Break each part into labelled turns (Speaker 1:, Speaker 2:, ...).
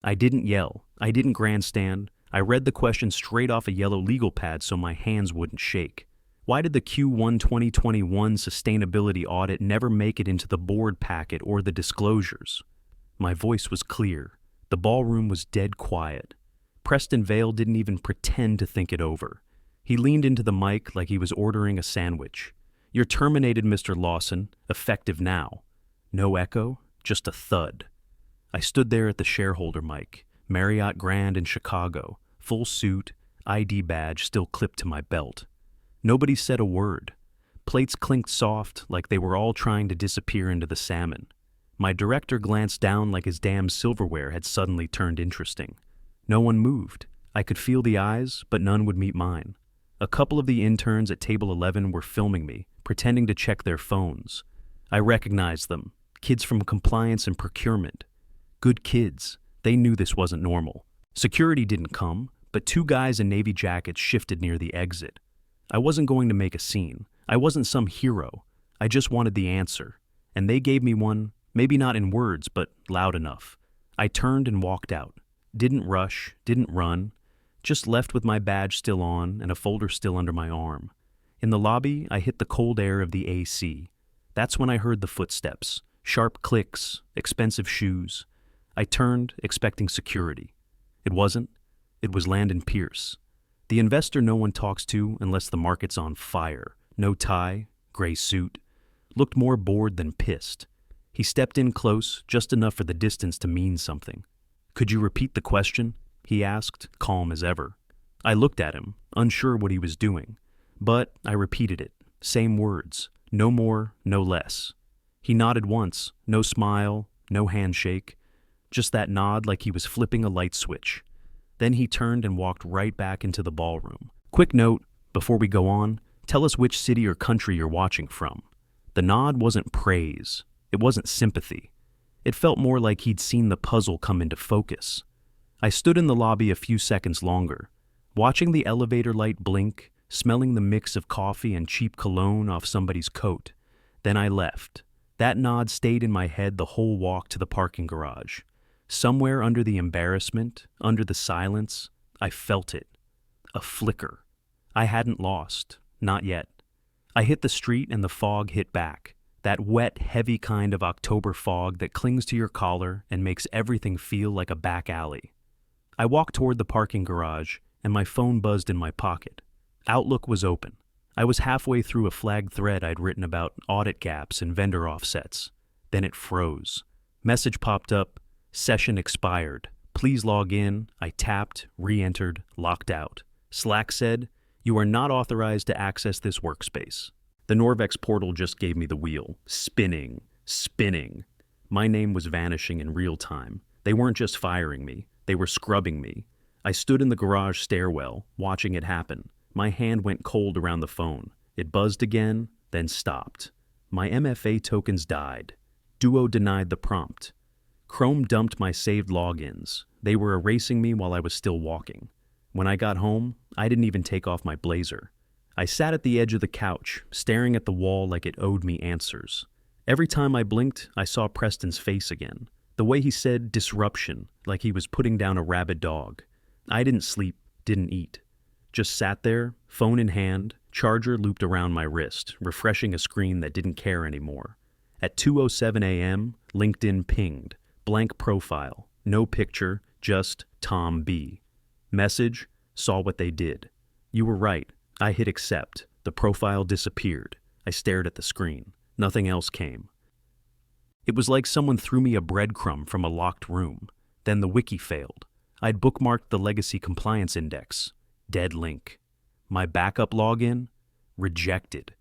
Speaker 1: I didn't yell. I didn't grandstand. I read the question straight off a yellow legal pad so my hands wouldn't shake. Why did the Q1 2021 sustainability audit never make it into the board packet or the disclosures? My voice was clear. The ballroom was dead quiet. Preston Vale didn't even pretend to think it over. He leaned into the mic like he was ordering a sandwich. "You're terminated, Mr. Lawson, effective now." No echo, just a thud. I stood there at the shareholder mic, Marriott Grand in Chicago, full suit, ID badge still clipped to my belt. Nobody said a word. Plates clinked soft like they were all trying to disappear into the salmon. My director glanced down like his damn silverware had suddenly turned interesting. No one moved. I could feel the eyes, but none would meet mine. A couple of the interns at table 11 were filming me, pretending to check their phones. I recognized them, kids from compliance and procurement. Good kids. They knew this wasn't normal. Security didn't come, but two guys in navy jackets shifted near the exit. I wasn't going to make a scene. I wasn't some hero. I just wanted the answer. And they gave me one, maybe not in words, but loud enough. I turned and walked out. Didn't rush, didn't run. Just left with my badge still on and a folder still under my arm. In the lobby, I hit the cold air of the AC. That's when I heard the footsteps. Sharp clicks, expensive shoes. I turned, expecting security. It wasn't. It was Landon Pierce. The investor no one talks to unless the market's on fire. No tie, gray suit. Looked more bored than pissed. He stepped in close, just enough for the distance to mean something. "Could you repeat the question?" he asked, calm as ever. I looked at him, unsure what he was doing. But I repeated it. Same words. No more, no less. He nodded once. No smile, no handshake. Just that nod like he was flipping a light switch. Then he turned and walked right back into the ballroom. "Quick note, before we go on, tell us which city or country you're watching from." The nod wasn't praise. It wasn't sympathy. It felt more like he'd seen the puzzle come into focus. I stood in the lobby a few seconds longer, watching the elevator light blink, smelling the mix of coffee and cheap cologne off somebody's coat. Then I left. That nod stayed in my head the whole walk to the parking garage. Somewhere under the embarrassment, under the silence, I felt it. A flicker. I hadn't lost. Not yet. I hit the street and the fog hit back. That wet, heavy kind of October fog that clings to your collar and makes everything feel like a back alley. I walked toward the parking garage, and my phone buzzed in my pocket. Outlook was open. I was halfway through a flagged thread I'd written about audit gaps and vendor offsets. Then it froze. Message popped up. Session expired. Please log in. I tapped, re-entered, locked out. Slack said, "You are not authorized to access this workspace." The Norvex portal just gave me the wheel. Spinning. Spinning. My name was vanishing in real time. They weren't just firing me. They were scrubbing me. I stood in the garage stairwell, watching it happen. My hand went cold around the phone. It buzzed again, then stopped. My MFA tokens died. Duo denied the prompt. Chrome dumped my saved logins. They were erasing me while I was still walking. When I got home, I didn't even take off my blazer. I sat at the edge of the couch, staring at the wall like it owed me answers. Every time I blinked, I saw Preston's face again. The way he said disruption, like he was putting down a rabid dog. I didn't sleep, didn't eat. Just sat there, phone in hand, charger looped around my wrist, refreshing a screen that didn't care anymore. At 2:07 a.m., LinkedIn pinged. Blank profile, no picture, just Tom B. Message, saw what they did. You were right. I hit accept. The profile disappeared. I stared at the screen. Nothing else came. It was like someone threw me a breadcrumb from a locked room. Then the wiki failed. I'd bookmarked the legacy compliance index. Dead link. My backup login? Rejected.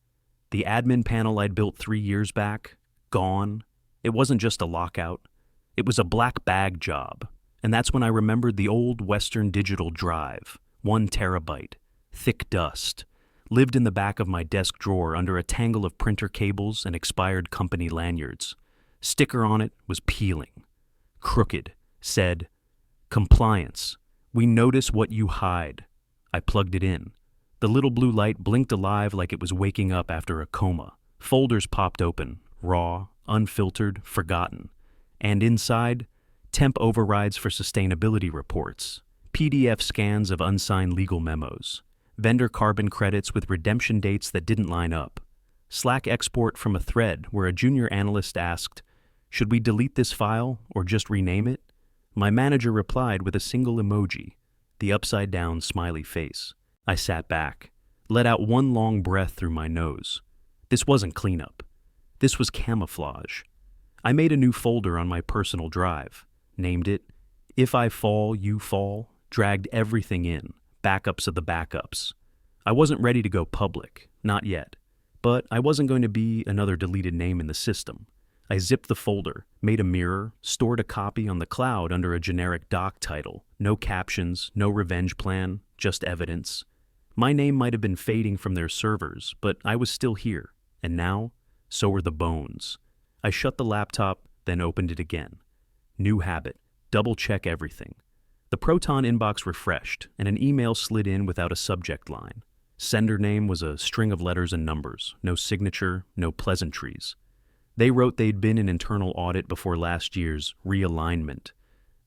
Speaker 1: The admin panel I'd built 3 years back? Gone. It wasn't just a lockout. It was a black bag job. And that's when I remembered the old Western Digital drive. 1 terabyte. Thick dust. Lived in the back of my desk drawer under a tangle of printer cables and expired company lanyards. Sticker on it was peeling. Crooked. Said, "Compliance. We notice what you hide." I plugged it in. The little blue light blinked alive like it was waking up after a coma. Folders popped open, raw, unfiltered, forgotten. And inside, temp overrides for sustainability reports, PDF scans of unsigned legal memos, vendor carbon credits with redemption dates that didn't line up, Slack export from a thread where a junior analyst asked, "Should we delete this file or just rename it?" My manager replied with a single emoji, the upside-down smiley face. I sat back, let out one long breath through my nose. This wasn't cleanup. This was camouflage. I made a new folder on my personal drive, named it "If I Fall, You Fall," dragged everything in, backups of the backups. I wasn't ready to go public, not yet, but I wasn't going to be another deleted name in the system. I zipped the folder, made a mirror, stored a copy on the cloud under a generic doc title. No captions, no revenge plan, just evidence. My name might have been fading from their servers, but I was still here, and now, so were the bones. I shut the laptop, then opened it again. New habit, double-check everything. The Proton inbox refreshed, and an email slid in without a subject line. Sender name was a string of letters and numbers, no signature, no pleasantries. They wrote they'd been in internal audit before last year's realignment.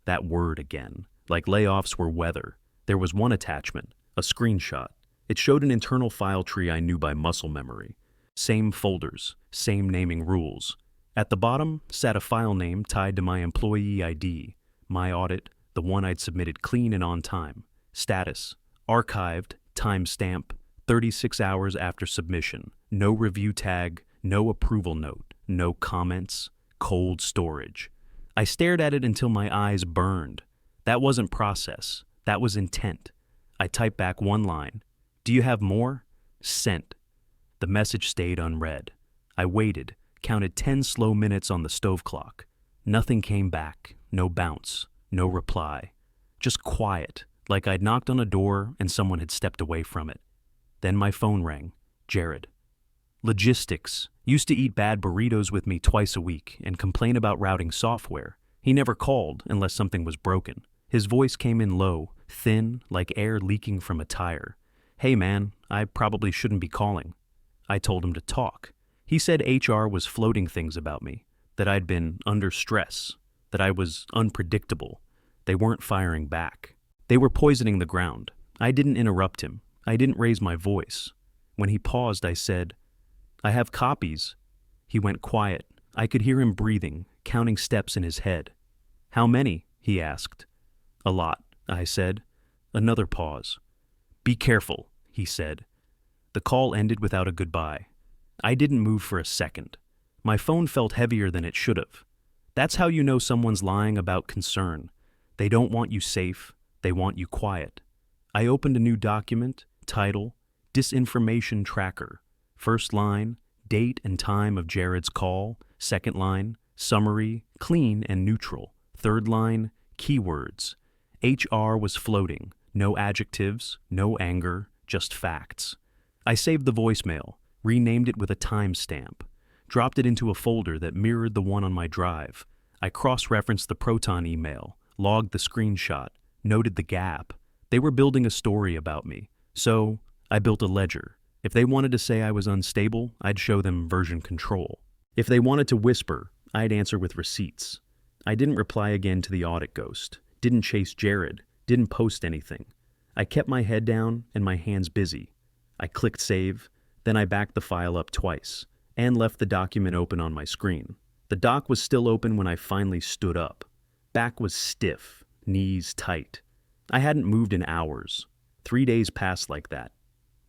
Speaker 1: That word again. Like layoffs were weather. There was one attachment, a screenshot. It showed an internal file tree I knew by muscle memory. Same folders, same naming rules. At the bottom sat a file name tied to my employee ID. My audit, the one I'd submitted clean and on time. Status, archived, timestamp, 36 hours after submission. No review tag, no approval note, no comments, cold storage. I stared at it until my eyes burned. That wasn't process, that was intent. I typed back one line. "Do you have more?" Sent. The message stayed unread. I waited, counted 10 slow minutes on the stove clock. Nothing came back, no bounce, no reply. Just quiet, like I'd knocked on a door and someone had stepped away from it. Then my phone rang. Jared. Logistics. Used to eat bad burritos with me twice a week and complain about routing software. He never called unless something was broken. His voice came in low, thin, like air leaking from a tire. "Hey man, I probably shouldn't be calling." I told him to talk. He said HR was floating things about me, that I'd been under stress, that I was unpredictable. They weren't firing back. They were poisoning the ground. I didn't interrupt him. I didn't raise my voice. When he paused, I said, "I have copies." He went quiet. I could hear him breathing, counting steps in his head. "How many?" he asked. "A lot," I said. Another pause. "Be careful," he said. The call ended without a goodbye. I didn't move for a second. My phone felt heavier than it should have. That's how you know someone's lying about concern. They don't want you safe. They want you quiet. I opened a new document, title, Disinformation Tracker. First line, date and time of Jared's call. Second line, summary, clean and neutral. Third line, keywords. HR was floating. No adjectives, no anger, just facts. I saved the voicemail, renamed it with a timestamp, dropped it into a folder that mirrored the one on my drive. I cross-referenced the Proton email, logged the screenshot, noted the gap. They were building a story about me, so I built a ledger. If they wanted to say I was unstable, I'd show them version control. If they wanted to whisper, I'd answer with receipts. I didn't reply again to the audit ghost, didn't chase Jared, didn't post anything. I kept my head down and my hands busy. I clicked save, then I backed the file up twice, and left the document open on my screen. The doc was still open when I finally stood up. Back was stiff, knees tight. I hadn't moved in hours. 3 days passed like that.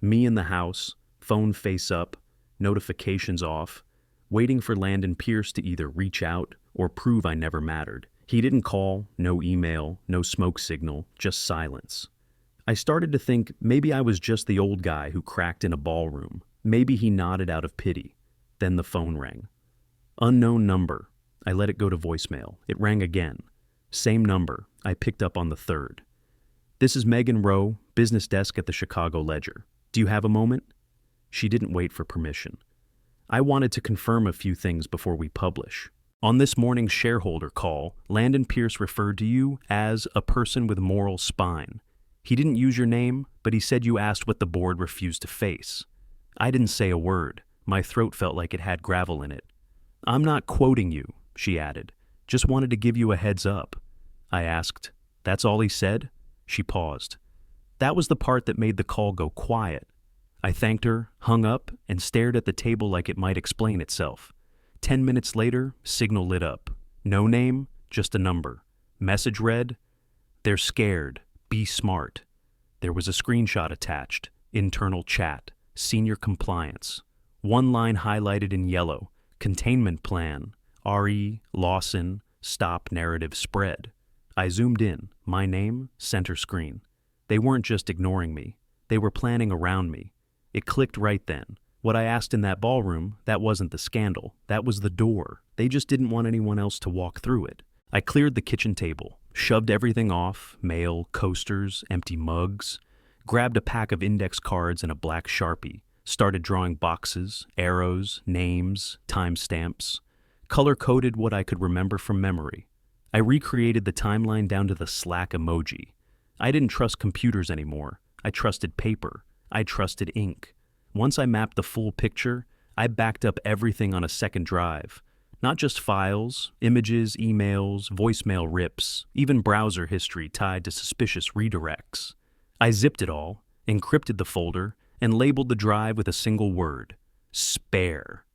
Speaker 1: Me in the house, phone face up, notifications off, waiting for Landon Pierce to either reach out or prove I never mattered. He didn't call, no email, no smoke signal, just silence. I started to think maybe I was just the old guy who cracked in a ballroom. Maybe he nodded out of pity. Then the phone rang. Unknown number. I let it go to voicemail. It rang again. Same number. I picked up on the third. "This is Megan Rowe, business desk at the Chicago Ledger. Do you have a moment?" She didn't wait for permission. I wanted to confirm a few things before we publish. On this morning's shareholder call, Landon Pierce referred to you as a person with moral spine. He didn't use your name, but he said you asked what the board refused to face. I didn't say a word. My throat felt like it had gravel in it. "I'm not quoting you," she added. "Just wanted to give you a heads up. I asked. That's all he said? She paused. That was the part that made the call go quiet. I thanked her, hung up, and stared at the table like it might explain itself. 10 minutes later, signal lit up. No name, just a number. Message read, "They're scared. Be smart." There was a screenshot attached. Internal chat. Senior compliance. One line highlighted in yellow. Containment plan. RE, Lawson, stop narrative spread. I zoomed in. My name, center screen. They weren't just ignoring me. They were planning around me. It clicked right then. What I asked in that ballroom, that wasn't the scandal. That was the door. They just didn't want anyone else to walk through it. I cleared the kitchen table, shoved everything off, mail, coasters, empty mugs, grabbed a pack of index cards and a black Sharpie, started drawing boxes, arrows, names, timestamps, color-coded what I could remember from memory. I recreated the timeline down to the Slack emoji. I didn't trust computers anymore. I trusted paper. I trusted ink. Once I mapped the full picture, I backed up everything on a second drive. Not just files, images, emails, voicemail rips, even browser history tied to suspicious redirects. I zipped it all, encrypted the folder, and labeled the drive with a single word: spare.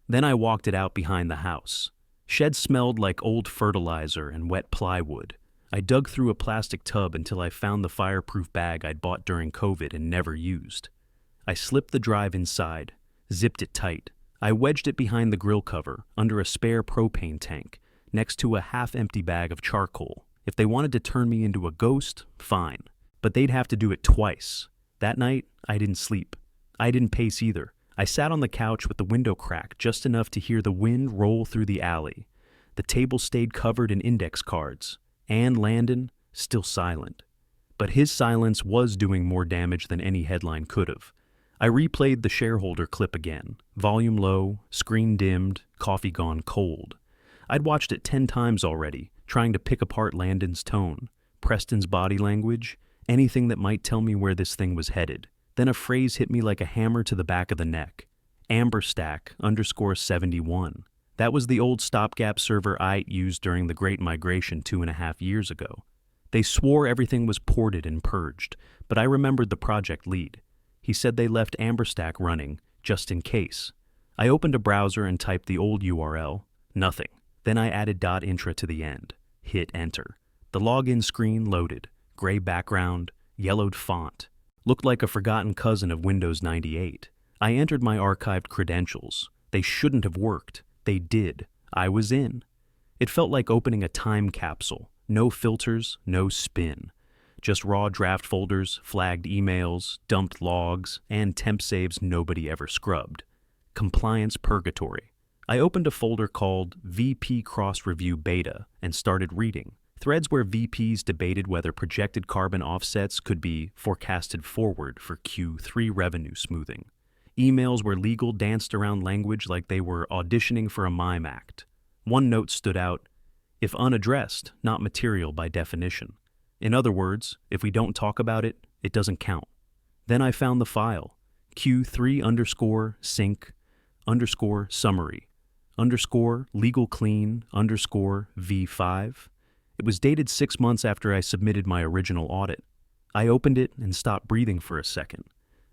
Speaker 1: Then I walked it out behind the house. Shed smelled like old fertilizer and wet plywood. I dug through a plastic tub until I found the fireproof bag I'd bought during COVID and never used. I slipped the drive inside, zipped it tight. I wedged it behind the grill cover, under a spare propane tank, next to a half-empty bag of charcoal. If they wanted to turn me into a ghost, fine. But they'd have to do it twice. That night, I didn't sleep. I didn't pace either. I sat on the couch with the window cracked just enough to hear the wind roll through the alley. The table stayed covered in index cards. And Landon, still silent. But his silence was doing more damage than any headline could have. I replayed the shareholder clip again, volume low, screen dimmed, coffee gone cold. I'd watched it 10 times already, trying to pick apart Landon's tone, Preston's body language, anything that might tell me where this thing was headed. Then a phrase hit me like a hammer to the back of the neck. Amberstack_71. That was the old stopgap server I used during the Great Migration 2.5 years ago. They swore everything was ported and purged, but I remembered the project lead. He said they left Amberstack running, just in case. I opened a browser and typed the old URL. Nothing. Then I added .intra to the end. Hit enter. The login screen loaded. Gray background, yellowed font. Looked like a forgotten cousin of Windows 98. I entered my archived credentials. They shouldn't have worked. They did. I was in. It felt like opening a time capsule. No filters, no spin. Just raw draft folders, flagged emails, dumped logs, and temp saves nobody ever scrubbed. Compliance purgatory. I opened a folder called VP Cross Review Beta and started reading. Threads where VPs debated whether projected carbon offsets could be forecasted forward for Q3 revenue smoothing. Emails where legal danced around language like they were auditioning for a mime act. One note stood out: if unaddressed, not material by definition. In other words, if we don't talk about it, it doesn't count. Then I found the file, Q3_sync_summary_legal clean_V5. It was dated 6 months after I submitted my original audit. I opened it and stopped breathing for a second.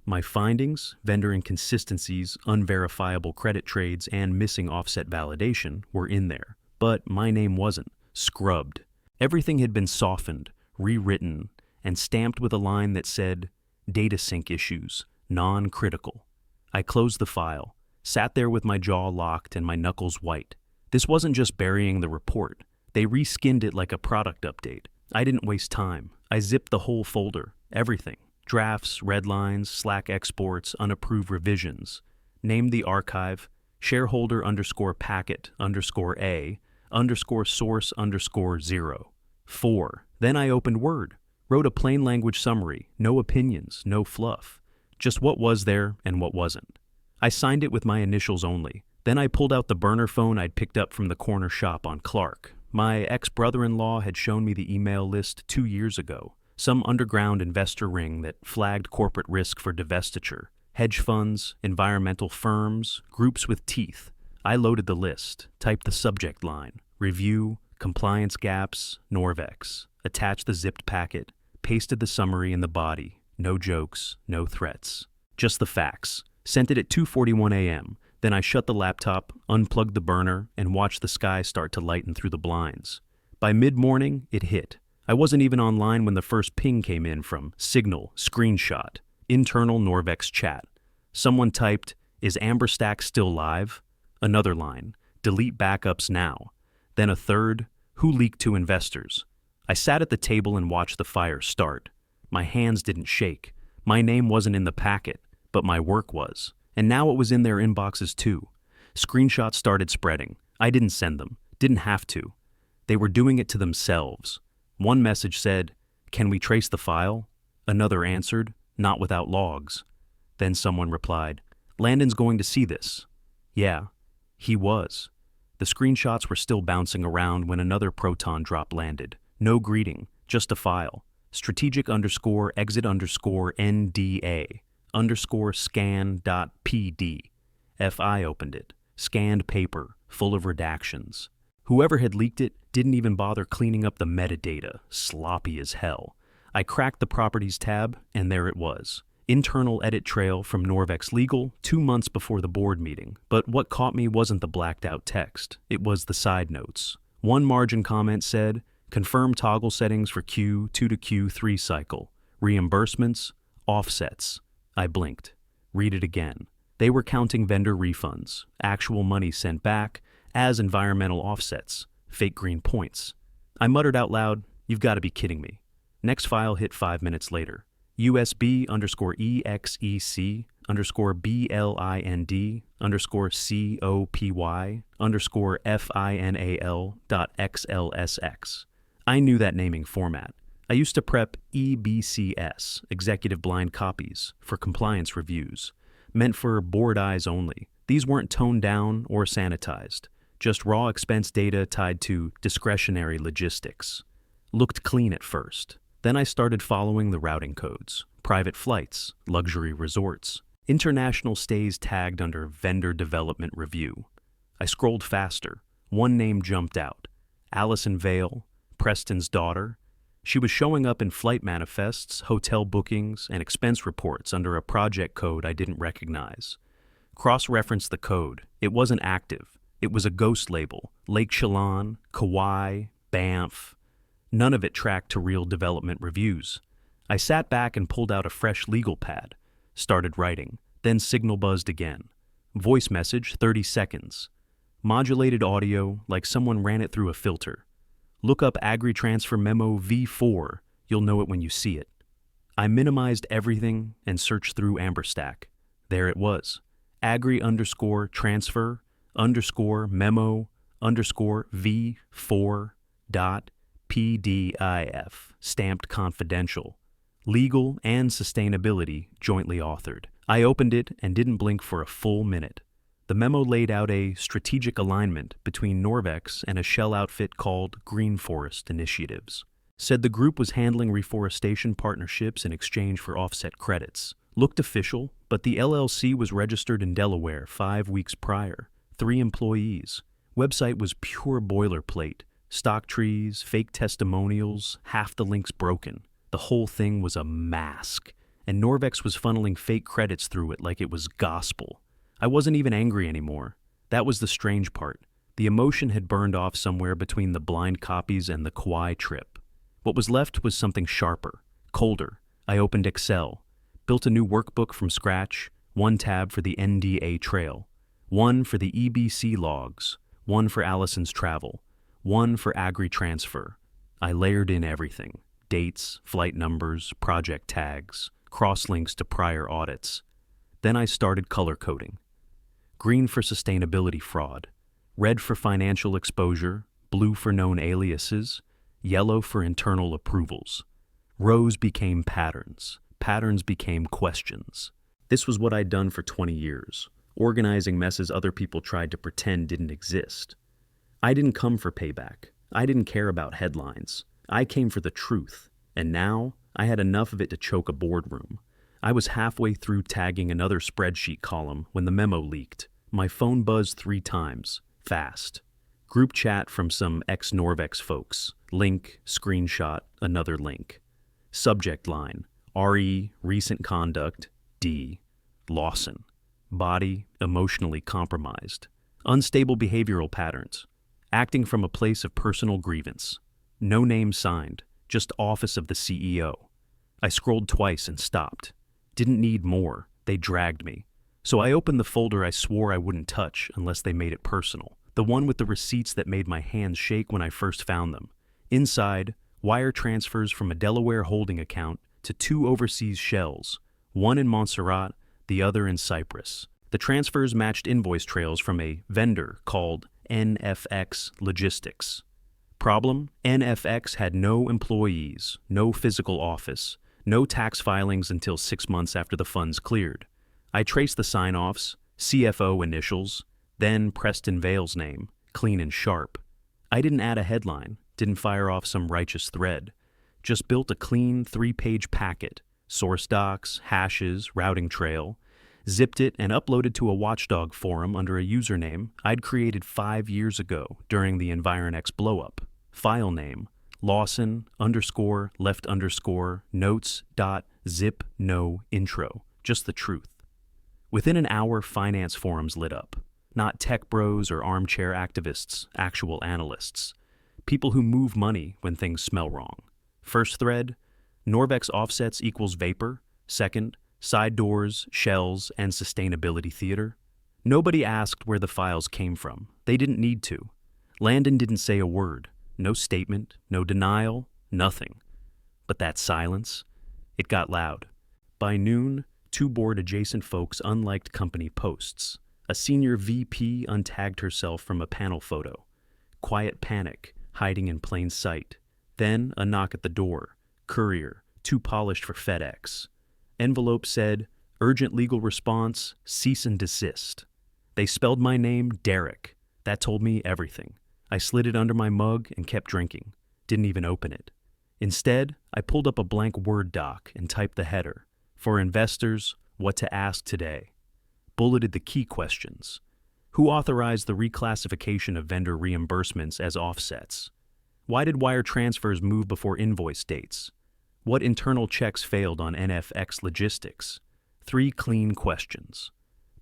Speaker 1: My findings, vendor inconsistencies, unverifiable credit trades, and missing offset validation were in there. But my name wasn't. Scrubbed. Everything had been softened, rewritten, and stamped with a line that said, data sync issues, non-critical. I closed the file, sat there with my jaw locked and my knuckles white. This wasn't just burying the report. They reskinned it like a product update. I didn't waste time. I zipped the whole folder, everything. Drafts, red lines, Slack exports, unapproved revisions. Named the archive shareholder_packet_A_source_0. 4. Then I opened Word. Wrote a plain language summary, no opinions, no fluff. Just what was there and what wasn't. I signed it with my initials only. Then I pulled out the burner phone I'd picked up from the corner shop on Clark. My ex-brother-in-law had shown me the email list 2 years ago. Some underground investor ring that flagged corporate risk for divestiture. Hedge funds, environmental firms, groups with teeth. I loaded the list, typed the subject line, review, Compliance gaps, Norvex. Attached the zipped packet, pasted the summary in the body. No jokes, no threats. Just the facts. Sent it at 2:41 a.m. Then I shut the laptop, unplugged the burner, and watched the sky start to lighten through the blinds. By mid-morning, it hit. I wasn't even online when the first ping came in from Signal, screenshot, internal Norvex chat. Someone typed, "Is Amberstack still live?" Another line, "Delete backups now." Then a third, "Who leaked to investors?" I sat at the table and watched the fire start. My hands didn't shake. My name wasn't in the packet, but my work was. And now it was in their inboxes too. Screenshots started spreading. I didn't send them. Didn't have to. They were doing it to themselves. One message said, "Can we trace the file?" Another answered, "Not without logs." Then someone replied, "Landon's going to see this." Yeah, he was. The screenshots were still bouncing around when another proton drop landed. No greeting, just a file. strategic_exit_NDA_scan.pd. FI opened it. Scanned paper, full of redactions. Whoever had leaked it didn't even bother cleaning up the metadata, sloppy as hell. I cracked the Properties tab, and there it was. Internal edit trail from Norvex Legal 2 months before the board meeting. But what caught me wasn't the blacked out text. It was the side notes. One margin comment said, "Confirm toggle settings for Q2 to Q3 cycle. Reimbursements, offsets." I blinked. Read it again. They were counting vendor refunds, actual money sent back, as environmental offsets, fake green points. I muttered out loud, "You've got to be kidding me." Next file hit 5 minutes later. USB_blind_BLIND_COPY_FINAL.XLSX. I knew that naming format. I used to prep EBCS, Executive Blind Copies, for compliance reviews. Meant for board eyes only. These weren't toned down or sanitized. Just raw expense data tied to discretionary logistics. Looked clean at first. Then I started following the routing codes. Private flights, luxury resorts, international stays tagged under vendor development review. I scrolled faster. One name jumped out. Allison Vale, Preston's daughter. She was showing up in flight manifests, hotel bookings, and expense reports under a project code I didn't recognize. Cross-referenced the code. It wasn't active. It was a ghost label. Lake Chelan, Kauai, Banff. None of it tracked to real development reviews. I sat back and pulled out a fresh legal pad. Started writing. Then signal buzzed again. Voice message, 30 seconds. Modulated audio like someone ran it through a filter. Look up Agri-Transfer Memo V4. You'll know it when you see it. I minimized everything and searched through Amberstack. There it was. Agri_transfer_memo_V4.pdif. Stamped confidential. Legal and sustainability jointly authored. I opened it and didn't blink for a full minute. The memo laid out a strategic alignment between Norvex and a shell outfit called Green Forest Initiatives. Said the group was handling reforestation partnerships in exchange for offset credits. Looked official, but the LLC was registered in Delaware 5 weeks prior. 3 employees. Website was pure boilerplate. Stock trees, fake testimonials, half the links broken. The whole thing was a mask, and Norvex was funneling fake credits through it like it was gospel. I wasn't even angry anymore. That was the strange part. The emotion had burned off somewhere between the blind copies and the Kauai trip. What was left was something sharper, colder. I opened Excel, built a new workbook from scratch, 1 tab for the NDA trail, 1 for the EBC logs, 1 for Allison's travel, 1 for Agri-Transfer. I layered in everything. Dates, flight numbers, project tags, cross-links to prior audits. Then I started color coding. Green for sustainability fraud, red for financial exposure, blue for known aliases, yellow for internal approvals. Rows became patterns. Patterns became questions. This was what I'd done for 20 years, organizing messes other people tried to pretend didn't exist. I didn't come for payback. I didn't care about headlines. I came for the truth, and now I had enough of it to choke a boardroom. I was halfway through tagging another spreadsheet column when the memo leaked. My phone buzzed 3 times, fast. Group chat from some ex-Norvex folks. Link, screenshot, another link. Subject line, RE, recent conduct, D, Lawson. Body, emotionally compromised. Unstable behavioral patterns. Acting from a place of personal grievance. No name signed, just office of the CEO. I scrolled twice and stopped. Didn't need more, they dragged me. So I opened the folder I swore I wouldn't touch unless they made it personal. The one with the receipts that made my hands shake when I first found them. Inside, wire transfers from a Delaware holding account to 2 overseas shells, one in Montserrat, the other in Cyprus. The transfers matched invoice trails from a vendor called NFX Logistics. Problem? NFX had no employees, no physical office, no tax filings until 6 months after the funds cleared. I traced the sign-offs, CFO initials, then Preston Vale's name, clean and sharp. I didn't add a headline, didn't fire off some righteous thread, just built a clean 3-page packet, source docs, hashes, routing trail, zipped it and uploaded to a watchdog forum under a username I'd created 5 years ago during the Environex blowup. File name, Lawson_left_notes.zip no intro, just the truth. Within an hour, finance forums lit up. Not tech bros or armchair activists, actual analysts. People who move money when things smell wrong. First thread, Norvex offsets equals vapor. Second, side doors, shells, and sustainability theater. Nobody asked where the files came from. They didn't need to. Landon didn't say a word. No statement, no denial, nothing. But that silence, it got loud. By noon, 2 board-adjacent folks unliked company posts. A senior VP untagged herself from a panel photo. Quiet panic, hiding in plain sight. Then a knock at the door. Courier, too polished for FedEx. Envelope said, urgent legal response, cease and desist. They spelled my name Derek. That told me everything. I slid it under my mug and kept drinking. Didn't even open it. Instead, I pulled up a blank Word doc and typed the header. For investors, what to ask today. Bulleted the key questions. Who authorized the reclassification of vendor reimbursements as offsets? Why did wire transfers move before invoice dates? What internal checks failed on NFX Logistics? 3 clean questions.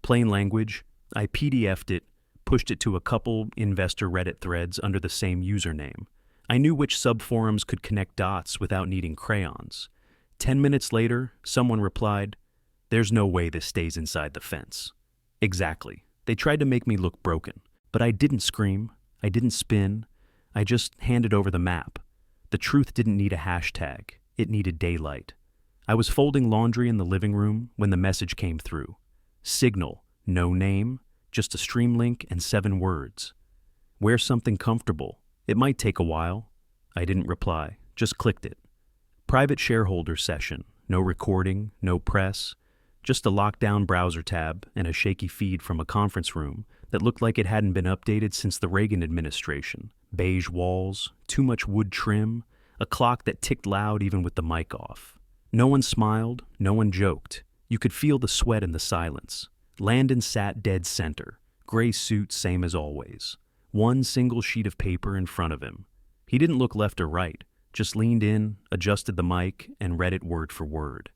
Speaker 1: Plain language, I PDF'd it, pushed it to a couple investor Reddit threads under the same username. I knew which subforums could connect dots without needing crayons. 10 minutes later, someone replied, "There's no way this stays inside the fence." Exactly. They tried to make me look broken, but I didn't scream, I didn't spin, I just handed over the map. The truth didn't need a hashtag, it needed daylight. I was folding laundry in the living room when the message came through. Signal, no name, just a stream link and 7 words. Wear something comfortable. It might take a while. I didn't reply, just clicked it. Private shareholder session, no recording, no press, just a lockdown browser tab and a shaky feed from a conference room that looked like it hadn't been updated since the Reagan administration. Beige walls, too much wood trim, a clock that ticked loud even with the mic off. No one smiled, no one joked. You could feel the sweat in the silence. Landon sat dead center, gray suit same as always. 1 single sheet of paper in front of him. He didn't look left or right, just leaned in, adjusted the mic, and read it word for word.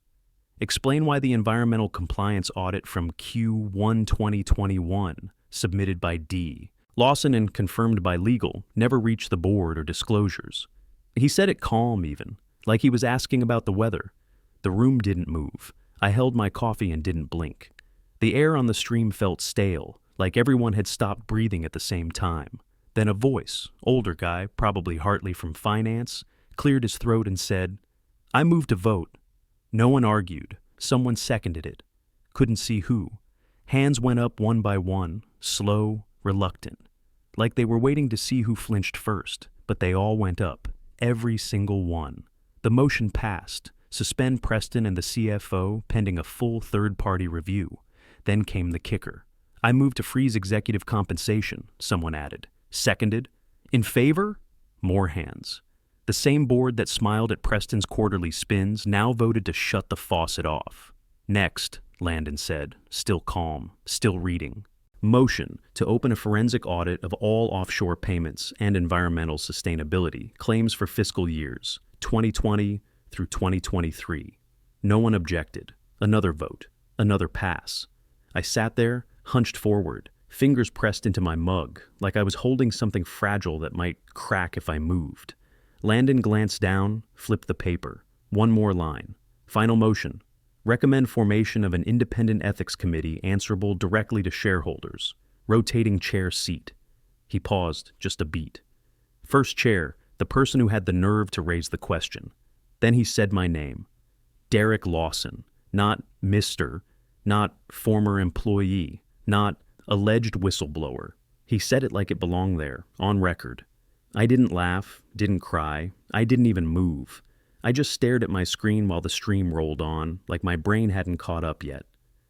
Speaker 1: Explain why the environmental compliance audit from Q1 2021, submitted by D, Lawson and confirmed by legal, never reached the board or disclosures. He said it calm even, like he was asking about the weather. The room didn't move. I held my coffee and didn't blink. The air on the stream felt stale, like everyone had stopped breathing at the same time. Then a voice, older guy, probably Hartley from finance, cleared his throat and said, "I move to vote." No one argued. Someone seconded it. Couldn't see who. Hands went up one by one, slow, reluctant. Like they were waiting to see who flinched first, but they all went up. Every single one. The motion passed. Suspend Preston and the CFO pending a full third-party review. Then came the kicker. I moved to freeze executive compensation, someone added. Seconded. In favor? More hands. The same board that smiled at Preston's quarterly spins now voted to shut the faucet off. Next, Landon said, still calm, still reading. Motion to open a forensic audit of all offshore payments and environmental sustainability claims for fiscal years 2020 through 2023. No one objected. Another vote. Another pass. I sat there, hunched forward, fingers pressed into my mug, like I was holding something fragile that might crack if I moved. Landon glanced down, flipped the paper. One more line. Final motion. Recommend formation of an independent ethics committee answerable directly to shareholders. Rotating chair seat. He paused just a beat. First chair, the person who had the nerve to raise the question. Then he said my name. Derek Lawson. Not Mr., not former employee, not alleged whistleblower. He said it like it belonged there, on record. I didn't laugh, didn't cry, I didn't even move. I just stared at my screen while the stream rolled on, like my brain hadn't caught up yet.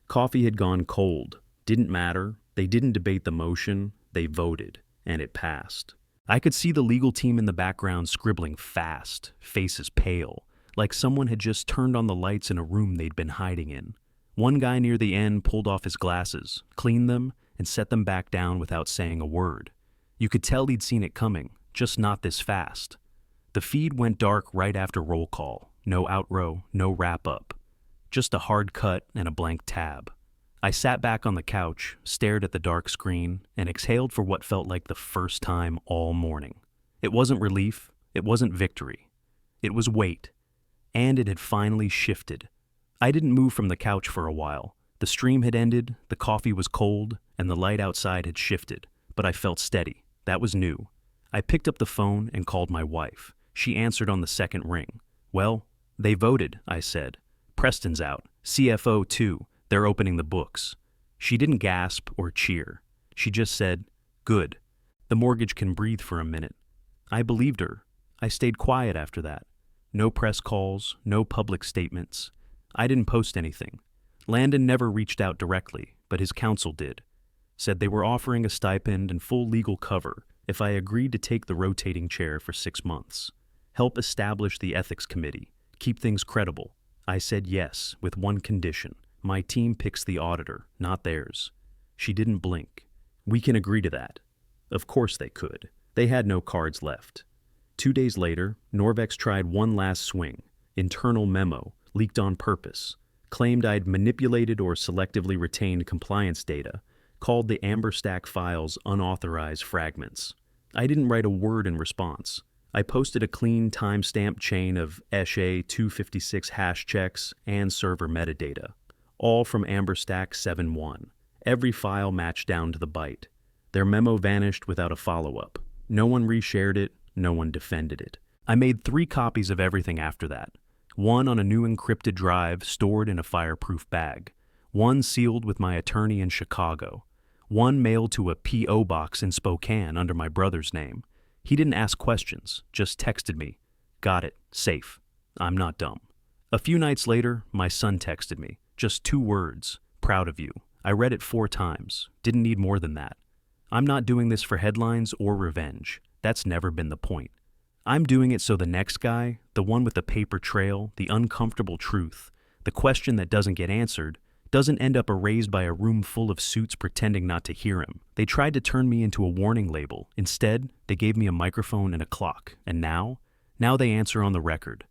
Speaker 1: Coffee had gone cold. Didn't matter. They didn't debate the motion. They voted, and it passed. I could see the legal team in the background scribbling fast, faces pale, like someone had just turned on the lights in a room they'd been hiding in. One guy near the end pulled off his glasses, cleaned them, and set them back down without saying a word. You could tell he'd seen it coming, just not this fast. The feed went dark right after roll call. No outrow, no wrap-up. Just a hard cut and a blank tab. I sat back on the couch, stared at the dark screen, and exhaled for what felt like the first time all morning. It wasn't relief. It wasn't victory. It was weight. And it had finally shifted. I didn't move from the couch for a while. The stream had ended, the coffee was cold, and the light outside had shifted. But I felt steady. That was new. I picked up the phone and called my wife. She answered on the second ring. Well, they voted, I said. Preston's out. CFO too. They're opening the books. She didn't gasp or cheer. She just said, good. The mortgage can breathe for a minute. I believed her. I stayed quiet after that. No press calls, no public statements. I didn't post anything. Landon never reached out directly, but his counsel did. Said they were offering a stipend and full legal cover if I agreed to take the rotating chair for 6 months. Help establish the ethics committee. Keep things credible. I said yes, with one condition. My team picks the auditor, not theirs. She didn't blink. We can agree to that. Of course they could. They had no cards left. 2 days later, Norvex tried one last swing. Internal memo, leaked on purpose. Claimed I'd manipulated or selectively retained compliance data. Called the Amber Stack files unauthorized fragments. I didn't write a word in response. I posted a clean timestamp chain of SHA-256 hash checks and server metadata, all from AmberStack 7.1. Every file matched down to the byte. Their memo vanished without a follow-up. No one reshared it, no one defended it. I made 3 copies of everything after that. One on a new encrypted drive stored in a fireproof bag. One sealed with my attorney in Chicago. One mailed to a P.O. box in Spokane under my brother's name. He didn't ask questions, just texted me. Got it, safe. I'm not dumb. A few nights later, my son texted me. Just 2 words, proud of you. I read it 4 times, didn't need more than that. I'm not doing this for headlines or revenge. That's never been the point. I'm doing it so the next guy, the one with the paper trail, the uncomfortable truth, the question that doesn't get answered, doesn't end up erased by a room full of suits pretending not to hear him. They tried to turn me into a warning label. Instead, they gave me a microphone and a clock. And now they answer on the record.